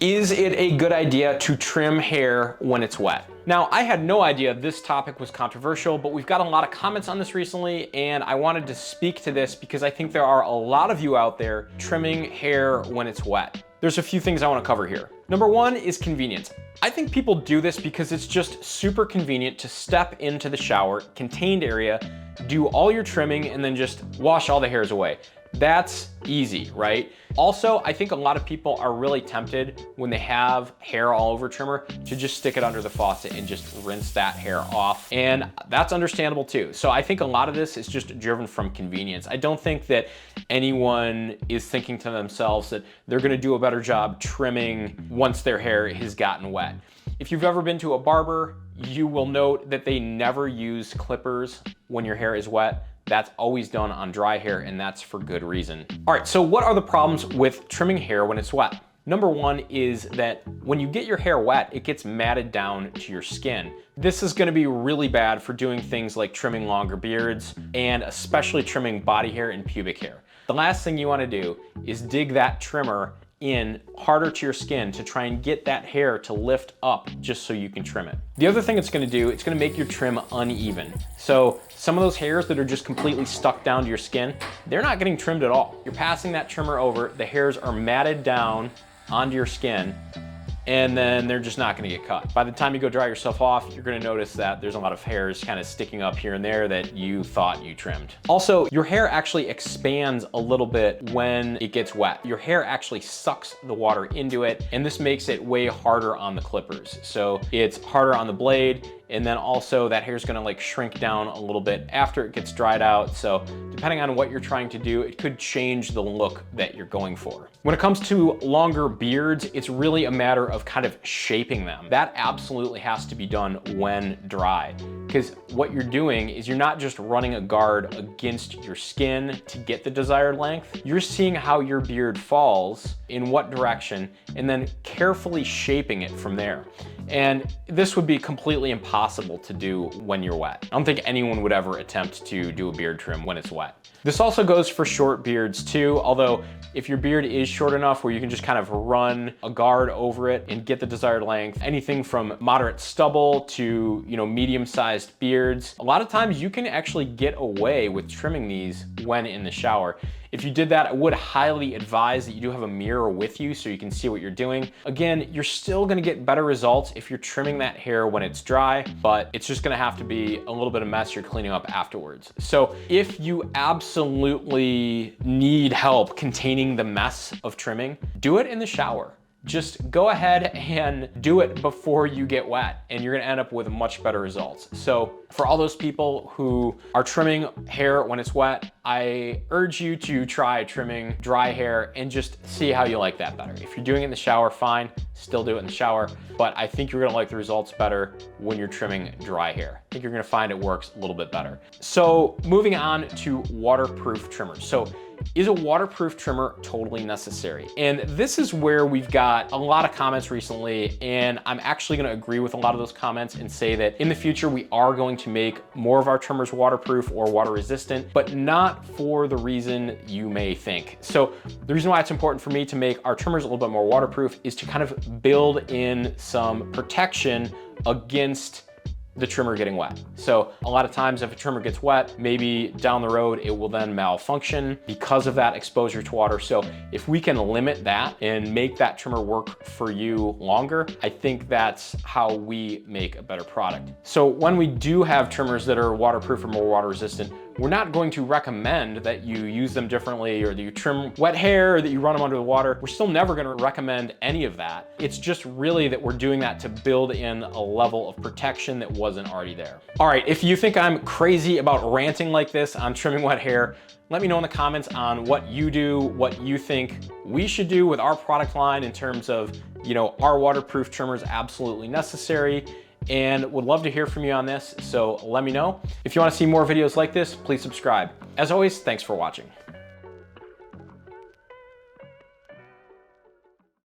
Is it a good idea to trim hair when it's wet? Now, I had no idea this topic was controversial, but we've got a lot of comments on this recently, and I wanted to speak to this because I think there are a lot of you out there trimming hair when it's wet. There's a few things I want to cover here. Number one is convenience. I think people do this because it's just super convenient to step into the shower, contained area, do all your trimming, and then just wash all the hairs away. That's easy, right? Also, I think a lot of people are really tempted when they have hair all over trimmer to just stick it under the faucet and just rinse that hair off. And that's understandable too. So I think a lot of this is just driven from convenience. I don't think that anyone is thinking to themselves that they're gonna do a better job trimming once their hair has gotten wet. If you've ever been to a barber, you will note that they never use clippers when your hair is wet. That's always done on dry hair, and that's for good reason. All right, so what are the problems with trimming hair when it's wet? Number one is that when you get your hair wet, it gets matted down to your skin. This is gonna be really bad for doing things like trimming longer beards and especially trimming body hair and pubic hair. The last thing you wanna do is dig that trimmer in harder to your skin to try and get that hair to lift up just so you can trim it. The other thing it's gonna do, it's gonna make your trim uneven. So some of those hairs that are just completely stuck down to your skin, they're not getting trimmed at all. You're passing that trimmer over, the hairs are matted down onto your skin, and then they're just not gonna get cut. By the time you go dry yourself off, you're gonna notice that there's a lot of hairs kind of sticking up here and there that you thought you trimmed. Also, your hair actually expands a little bit when it gets wet. Your hair actually sucks the water into it, and this makes it way harder on the clippers. So it's harder on the blade, and then also that hair's gonna like shrink down a little bit after it gets dried out. So depending on what you're trying to do, it could change the look that you're going for. When it comes to longer beards, it's really a matter of kind of shaping them. That absolutely has to be done when dry, because what you're doing is you're not just running a guard against your skin to get the desired length. You're seeing how your beard falls, in what direction, and then carefully shaping it from there. And this would be completely impossible to do when you're wet. I don't think anyone would ever attempt to do a beard trim when it's wet. This also goes for short beards too, although if your beard is short enough where you can just kind of run a guard over it and get the desired length, anything from moderate stubble to, medium-sized beards, a lot of times you can actually get away with trimming these when in the shower. If you did that, I would highly advise that you do have a mirror with you so you can see what you're doing. Again, you're still gonna get better results if you're trimming that hair when it's dry, but it's just gonna have to be a little bit of mess you're cleaning up afterwards. So if you absolutely need help containing the mess of trimming, do it in the shower. Just go ahead and do it before you get wet, and you're gonna end up with much better results. So for all those people who are trimming hair when it's wet, I urge you to try trimming dry hair and just see how you like that better. If you're doing it in the shower, fine, still do it in the shower, but I think you're gonna like the results better when you're trimming dry hair. I think you're gonna find it works a little bit better. So moving on to waterproof trimmers. So is a waterproof trimmer totally necessary? And this is where we've got a lot of comments recently, and I'm actually gonna agree with a lot of those comments and say that in the future, we are going to make more of our trimmers waterproof or water resistant, but not for the reason you may think. So the reason why it's important for me to make our trimmers a little bit more waterproof is to kind of build in some protection against the trimmer getting wet. So a lot of times if a trimmer gets wet, maybe down the road, it will then malfunction because of that exposure to water. So if we can limit that and make that trimmer work for you longer, I think that's how we make a better product. So when we do have trimmers that are waterproof or more water resistant, we're not going to recommend that you use them differently or that you trim wet hair or that you run them under the water. We're still never gonna recommend any of that. It's just really that we're doing that to build in a level of protection that wasn't already there. All right, if you think I'm crazy about ranting like this on trimming wet hair, let me know in the comments on what you do, what you think we should do with our product line in terms of, are waterproof trimmers absolutely necessary? And would love to hear from you on this, so let me know. If you want to see more videos like this, please subscribe. As always, thanks for watching.